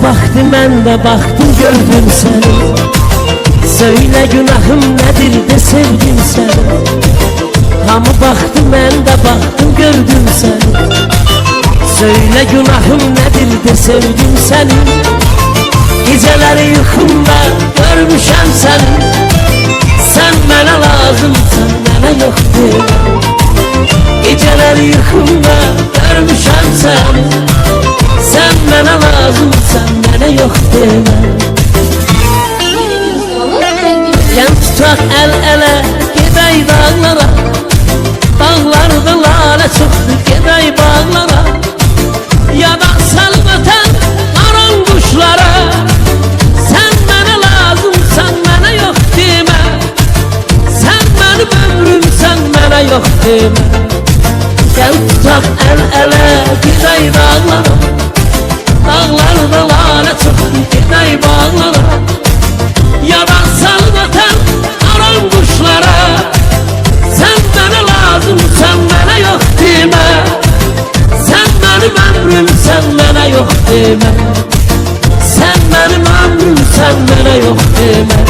baktı, ben de baktım, gördüm seni. Söyle günahım nedir de sevdim seni. Hamı baktı, ben de baktım, gördüm seni. Söyle günahım nedir de sevdim seni. Geceleri yuxumda görmüşəm səni. Sen mənə lazımsan, mənə yoxdur. Geceleri yuxumda görmüşəm səni. Sen mənə lazımsan, mənə yoxdur. Yan tutaq əl-ələ, gedək dağlara. Dağlarda lalə çoxdur, gedək bağlara. Yadan salıb ötən qaran quşlara. Sen mənə lazımsan, mənə yox demə. Sen mənim ömrümsən, mənə yox demə. Gəl tutaq əl-ələ, gedək dağlara. Dağlarda lalə çoxdur, gedək bağlara. Yadan salıb ötən qaran quşlara. Sen mənə lazımsan, mənə yox demə. Sen mənim ömrümsən, mənə yox demə. Sen mənim ömrümsən, mənə yox demə.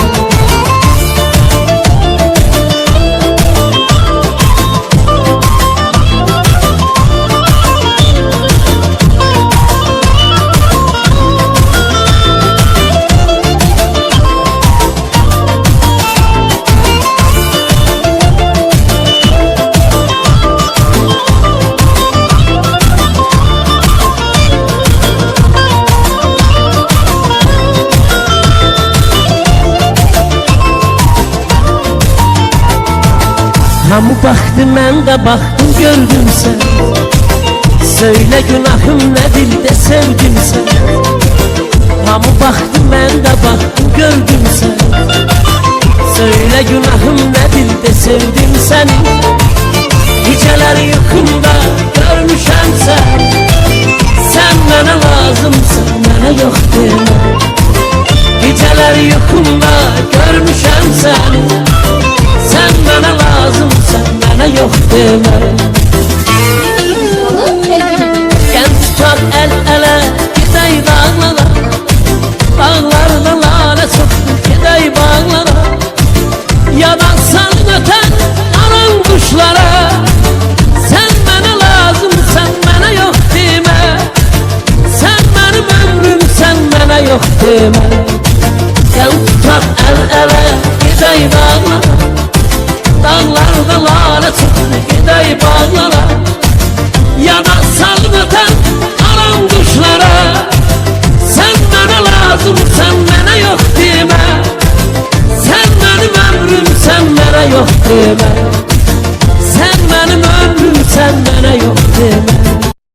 Hamı baktı, mən də baktım, gördüm səni. Söyle günahım nedir de sevdim səni. Hamı baktı, mən də baktım, gördüm səni. Söyle günahım nedir de sevdim səni. Geceleri yuxumda görmüşəm səni. Sen mənə lazımsan, mənə yox demə. Geceleri yuxumda görmüşəm səni. Sen bana lazımsan, bana yok demə. Gel tutak el-ele, gidey dağlara. Dağlarda lalə çoxdur, gidey bağlara. Yadan salıb ötən qaran quşlara. Sen mənə lazımsan, mənə yox demə. Sen mənim ömrümsən, mənə yox demə. Gel tutak el-ele, gidey dağlara. Dağlarda lalə çoxdur, gedək bağlara. Yadan salıb ötən qaran quşlara. Sen mənə lazımsan, mənə yox demə. Sen mənim ömrümsən, mənə yox demə.